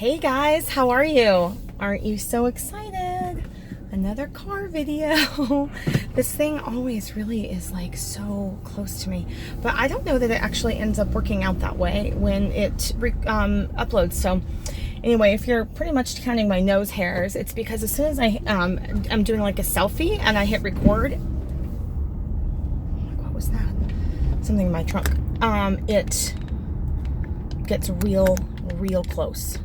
Hey guys, how are you? Aren't you so excited? Another car video. This thing always really is like so close to me, but I don't know that it actually ends up working out that way when it uploads. So anyway, if you're pretty much counting my nose hairs, it's because as soon as I'm doing like a selfie and I hit record, what was that? Something in my trunk. It gets real close.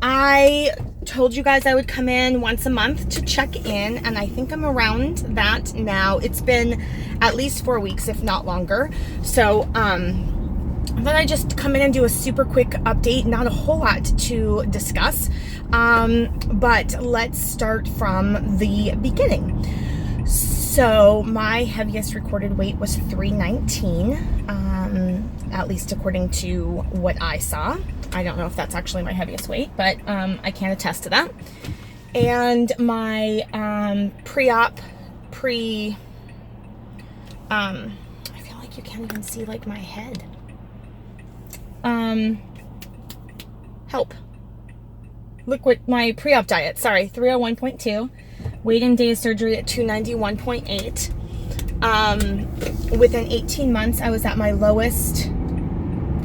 I told you guys I would come in once a month to check in, and I think I'm around that now. It's been at least 4 weeks, if not longer. So, then I just come in and do a super quick update. Not a whole lot to discuss, but let's start from the beginning. So my heaviest recorded weight was 319, at least according to what I saw. I don't know if that's actually my heaviest weight, but I can attest to that. And my I feel like you can't even see like my head. Help. Look what my pre-op diet, sorry, 301.2. Weight in days surgery at 291.8. Within 18 months, I was at my lowest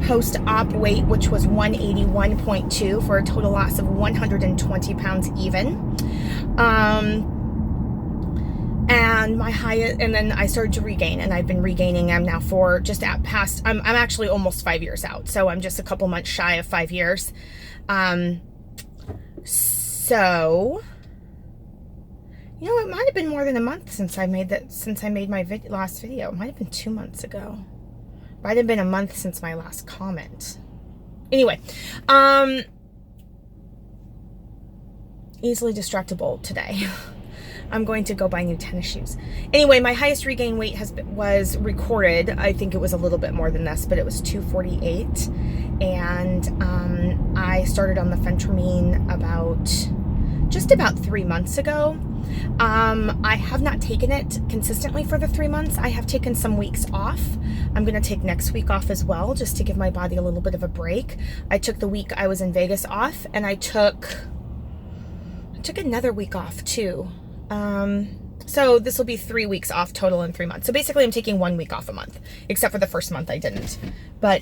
post-op weight, which was 181.2 for a total loss of 120 pounds even. And my highest, and then I started to regain, and I've been regaining. I'm now I'm actually almost 5 years out. So I'm just a couple months shy of 5 years. So, you know, it might have been more than a month since I made my last video. It might have been 2 months ago. Might have been a month since my last comment. Anyway, easily distractible today. I'm going to go buy new tennis shoes. Anyway, my highest regain weight was recorded. I think it was a little bit more than this, but it was 248. And I started on the phentermine just about 3 months ago. I have not taken it consistently for the 3 months. I have taken some weeks off. I'm going to take next week off as well, just to give my body a little bit of a break. I took the week I was in Vegas off, and I took another week off too. So this will be 3 weeks off total in 3 months. So basically I'm taking 1 week off a month, except for the first month I didn't. But,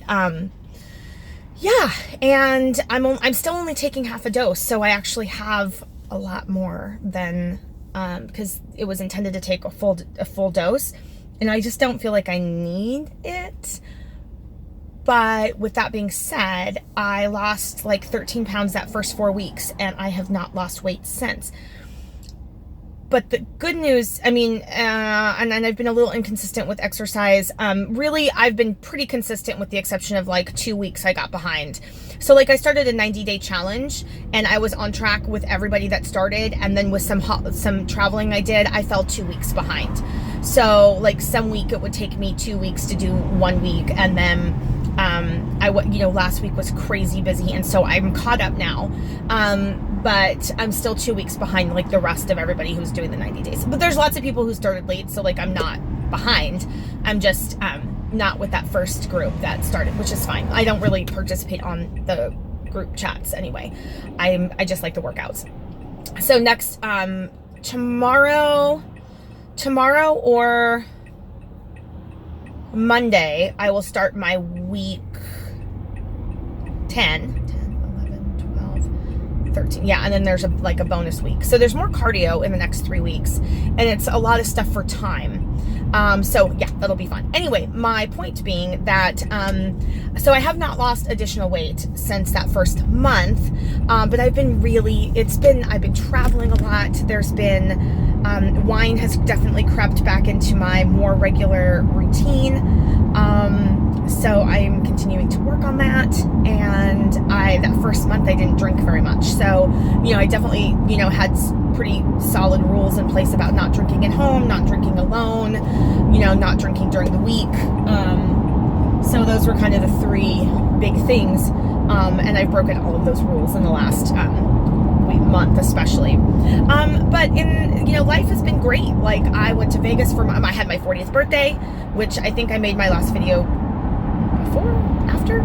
yeah, and I'm still only taking half a dose. So I actually have a lot more than, because it was intended to take a full dose, and I just don't feel like I need it. But with that being said, I lost like 13 pounds that first 4 weeks, and I have not lost weight since. But the good news, I mean, and I've been a little inconsistent with exercise. Really, I've been pretty consistent with the exception of like 2 weeks I got behind. So like I started a 90-day challenge, and I was on track with everybody that started. And then with some traveling I did, I fell 2 weeks behind. So like some week it would take me 2 weeks to do 1 week. And then last week was crazy busy. And so I'm caught up now. But I'm still 2 weeks behind like the rest of everybody who's doing the 90 days. But there's lots of people who started late, so like I'm not behind. I'm just not with that first group that started, which is fine. I don't really participate on the group chats anyway. I just like the workouts. So next tomorrow or Monday, I will start my week 10, 13. Yeah, and then there's a bonus week. So there's more cardio in the next 3 weeks, and it's a lot of stuff for time. So yeah, that'll be fun. Anyway, my point being that, so I have not lost additional weight since that first month, but I've been traveling a lot. There's been, wine has definitely crept back into my more regular routine. So I'm continuing to work on that, and that first month I didn't drink very much. So, I definitely, had pretty solid rules in place about not drinking at home, not drinking alone, not drinking during the week. So those were kind of the 3 big things. And I've broken all of those rules in the last month especially. But life has been great. Like I went to Vegas I had my 40th birthday, which I think I made my last video before, after,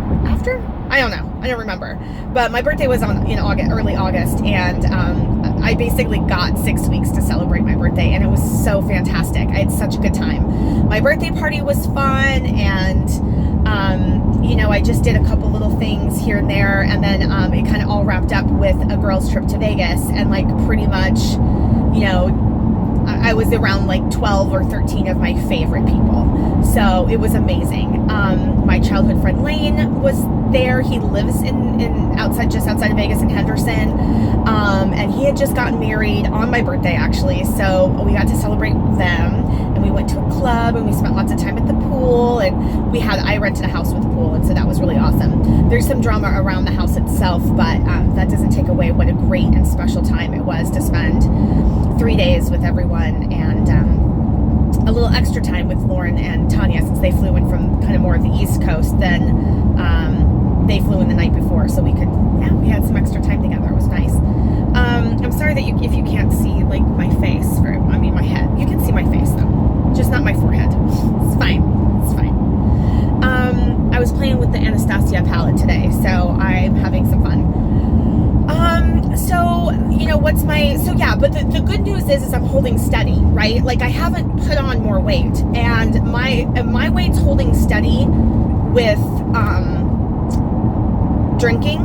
I don't know. I don't remember. But my birthday was in August, early August, and I basically got 6 weeks to celebrate my birthday, and it was so fantastic. I had such a good time. My birthday party was fun, and you know, I just did a couple little things here and there, and then it kind of all wrapped up with a girls' trip to Vegas, and like pretty much, you know, I was around like 12 or 13 of my favorite people. So it was amazing. My childhood friend Lane was there. He lives just outside of Vegas in Henderson. And he had just gotten married on my birthday, actually. So we got to celebrate them, and we went to a club, and we spent lots of time at the pool, and I rented a house with a pool, and so that was really awesome. There's some drama around the house itself, but that doesn't take away what a great and special time it was to spend 3 days with everyone, and a little extra time with Lauren and Tanya, since they flew in from kind of more of the East Coast than they flew in the night before, so we had some extra time together. It was nice. I'm sorry that if you can't see like my face, my head. You can see my face though, just not my forehead. It's fine. It's fine. I was playing with the Anastasia palette today, so I'm having some fun. So, you know, but the good news is I'm holding steady, right? Like, I haven't put on more weight, and my weight's holding steady with, drinking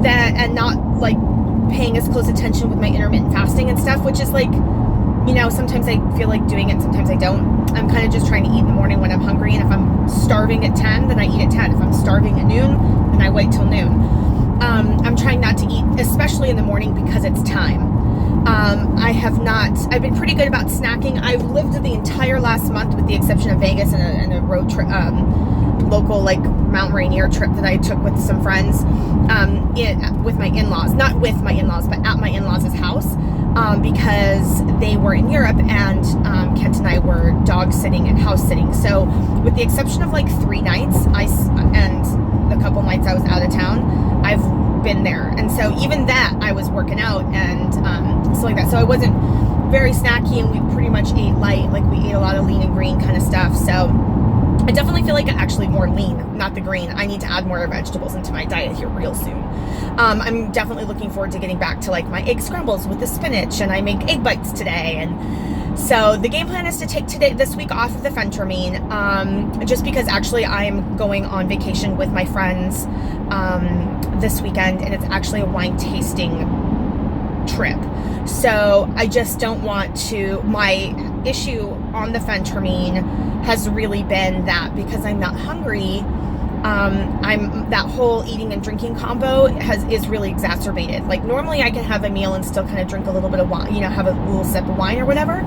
and not like paying as close attention with my intermittent fasting and stuff, which is like, you know, sometimes I feel like doing it, sometimes I don't. I'm kind of just trying to eat in the morning when I'm hungry, and if I'm starving at 10, then I eat at 10. If I'm starving at noon, then I wait till noon. I'm trying not to eat, especially in the morning, because it's time. I've been pretty good about snacking. I've lived the entire last month, with the exception of Vegas and a road trip, local like Mount Rainier trip that I took with some friends, with my in-laws, not with my in-laws, but at my in-laws' house, because they were in Europe, and Kent and I were dog sitting and house sitting. So with the exception of like 3 nights, and the couple nights I was out of town, I've been there. And so even that, I was working out and stuff like that. So I wasn't very snacky, and we pretty much ate light. Like, we ate a lot of lean and green kind of stuff. So I definitely feel like actually more lean, not the green. I need to add more vegetables into my diet here real soon. I'm definitely looking forward to getting back to like my egg scrambles with the spinach, and I make egg bites today. And so the game plan is to take this week off of the phentermine, just because actually I'm going on vacation with my friends this weekend, and it's actually a wine tasting trip. So I just don't want to. My issue on the phentermine has really been that because I'm not hungry, that whole eating and drinking combo is really exacerbated. Like, normally I can have a meal and still kind of drink a little bit of wine, have a little sip of wine or whatever,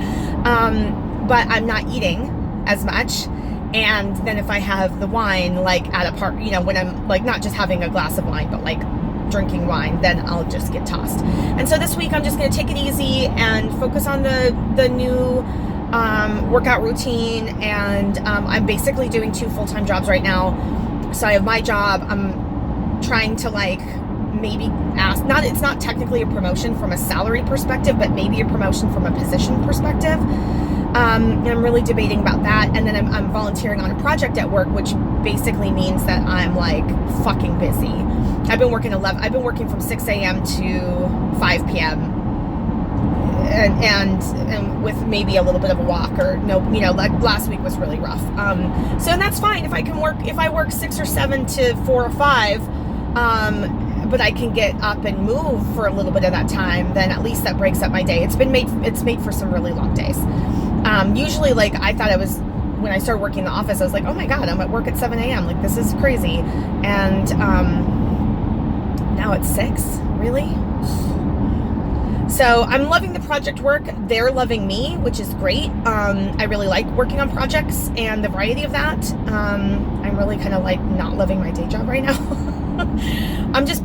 but I'm not eating as much. And then if I have the wine, like at a park, when I'm like not just having a glass of wine, but like drinking wine, then I'll just get tossed. And so this week I'm just going to take it easy and focus on the new workout routine. And I'm basically doing 2 full-time jobs right now. So I have my job. I'm trying to maybe ask, it's not technically a promotion from a salary perspective, but maybe a promotion from a position perspective. And I'm really debating about that. And then I'm volunteering on a project at work, which basically means that I'm like fucking busy. I've been working from 6 a.m. to 5 p.m. And with maybe a little bit of a walk or no, like last week was really rough. So and that's fine if I work 6 or 7 to 4 or 5, but I can get up and move for a little bit of that time, then at least that breaks up my day. It's made for some really long days. Usually, I thought when I started working in the office, I was like, oh my God, I'm at work at 7 a.m. Like, this is crazy. And now it's 6, really? So I'm loving the project work. They're loving me, which is great. I really like working on projects and the variety of that. I'm really kind of not loving my day job right now.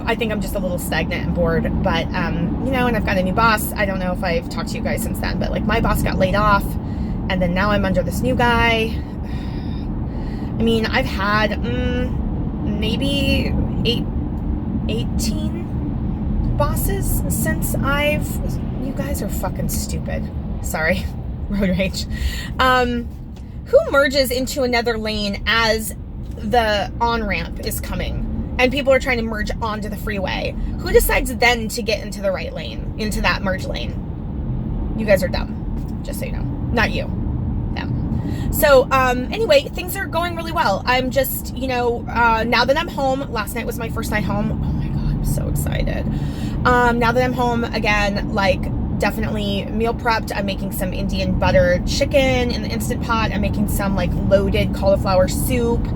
I think I'm just a little stagnant and bored, but, and I've got a new boss. I don't know if I've talked to you guys since then, but my boss got laid off, and then now I'm under this new guy. I mean, I've had, maybe 18 bosses since you guys are fucking stupid. Sorry, road rage. Who merges into another lane as the on-ramp is coming? and people are trying to merge onto the freeway. Who decides then to get into the right lane, into that merge lane? You guys are dumb, just so you know. Not you, them. So anyway, things are going really well. I'm just, you know, now that I'm home, last night was my first night home. Oh my God, I'm so excited. Now that I'm home again, like, definitely meal prepped. I'm making some Indian butter chicken in the Instant Pot. I'm making some like loaded cauliflower soup.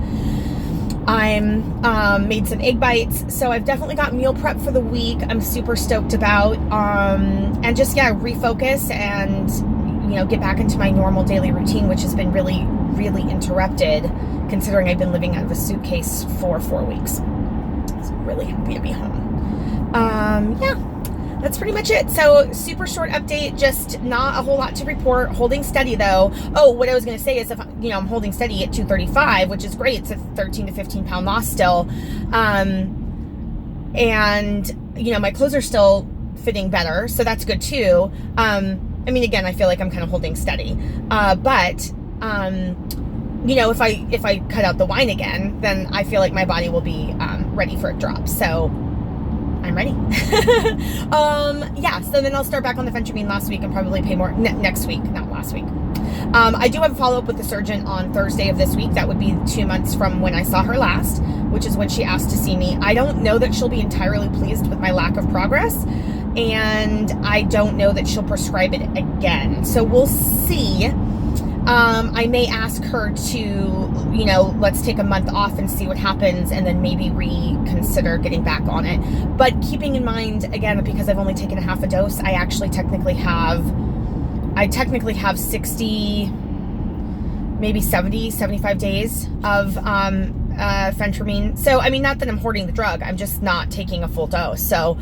I'm made some egg bites. So I've definitely got meal prep for the week. I'm super stoked about, and just, yeah, refocus and, you know, get back into my normal daily routine, which has been really, really interrupted considering I've been living out of a suitcase for 4 weeks. So I'm really happy to be home. Yeah. That's pretty much it. So super short update, just not a whole lot to report. Holding steady though. Oh, what I was going to say is, if, you know, I'm holding steady at 235, which is great. It's a 13 to 15 pound loss still. And, you know, my clothes are still fitting better. So that's good too. I mean, again, I feel like I'm kind of holding steady. But, you know, if I cut out the wine again, then I feel like my body will be, ready for a drop. So I'm ready. Yeah, so then I'll start back on the phentermine last week and probably pay more next week, not last week. I do have a follow-up with the surgeon on Thursday of this week. That would be 2 months from when I saw her last, which is when she asked to see me. I don't know that she'll be entirely pleased with my lack of progress, and I don't know that she'll prescribe it again. So we'll see. I may ask her to, you know, let's take a month off and see what happens, and then maybe reconsider getting back on it. But keeping in mind, again, because I've only taken a half a dose, I technically have 60, maybe 70, 75 days of phentermine. So, I mean, not that I'm hoarding the drug, I'm just not taking a full dose. So,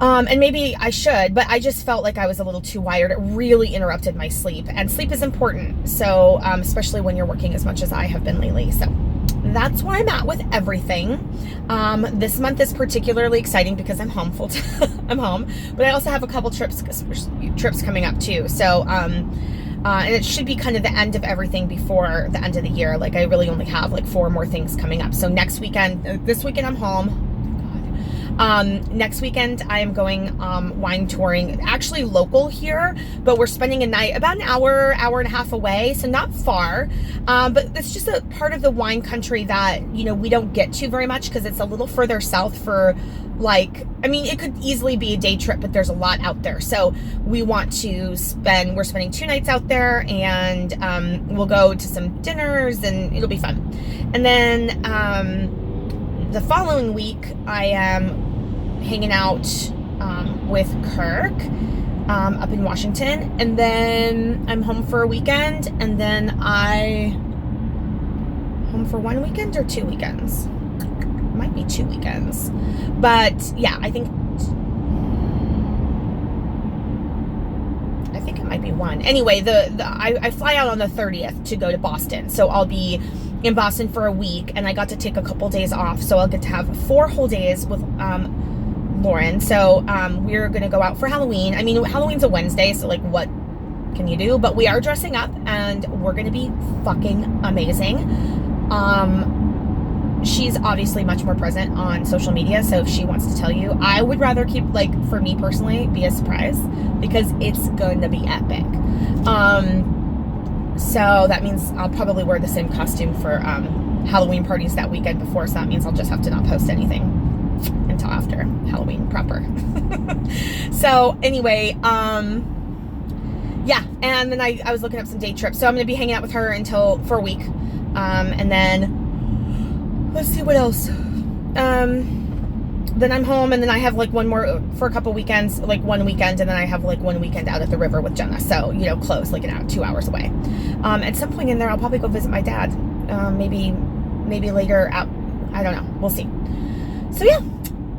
and maybe I should, but I just felt like I was a little too wired. It really interrupted my sleep, and sleep is important. So, especially when you're working as much as I have been lately. So that's where I'm at with everything. This month is particularly exciting because I'm home full time. I'm home, but I also have a couple trips coming up too. So, and it should be kind of the end of everything before the end of the year. Like, I really only have like 4 more things coming up. So next weekend, this weekend I'm home. Next weekend I am going wine touring, actually local here, but we're spending a night about an hour and a half away, so not far, but it's just a part of the wine country that, you know, we don't get to very much because it's a little further south for, like, I mean, it could easily be a day trip, but there's a lot out there. So we're spending 2 nights out there, and we'll go to some dinners, and it'll be fun. And then the following week I am hanging out with Kirk up in Washington, and then I'm home for a weekend, and then home for 1 weekend or 2 weekends. It might be 2 weekends, but yeah, I think it might be 1. Anyway, I fly out on the 30th to go to Boston, so I'll be in Boston for a week, and I got to take a couple days off, so I'll get to have 4 whole days with Lauren. So we're gonna go out for Halloween. I mean, Halloween's a Wednesday, so like, what can you do? But we are dressing up, and we're gonna be fucking amazing. She's obviously much more present on social media, so if she wants to tell you, I would rather keep, like, for me personally, be a surprise, because it's going to be epic. So that means I'll probably wear the same costume for Halloween parties that weekend before, so that means I'll just have to not post anything until after Halloween proper. So anyway, yeah, and then I was looking up some day trips, so I'm going to be hanging out with her for a week, and then let's see what else. Then I'm home, and then I have like one more for a couple weekends, like 1 weekend, and then I have like 1 weekend out at the river with Jenna. So, you know, close, like 2 hours away. At some point in there, I'll probably go visit my dad. Maybe later out. I don't know. We'll see. So yeah,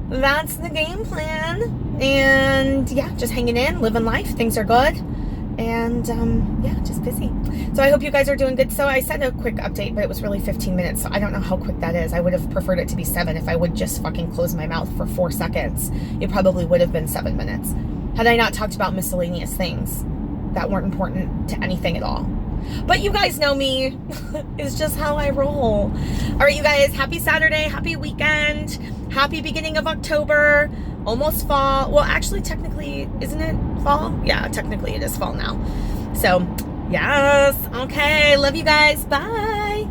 that's the game plan. And yeah, just hanging in, living life. Things are good. And yeah, just busy. So I hope you guys are doing good. So I sent a quick update, but it was really 15 minutes. So I don't know how quick that is. I would have preferred it to be 7. If I would just fucking close my mouth for 4 seconds, it probably would have been 7 minutes. Had I not talked about miscellaneous things that weren't important to anything at all. But you guys know me. It's just how I roll. All right, you guys, happy Saturday, happy weekend, happy beginning of October, almost fall. Well, actually, technically, isn't it fall? Yeah, technically it is fall now. So, yes. Okay, love you guys. Bye.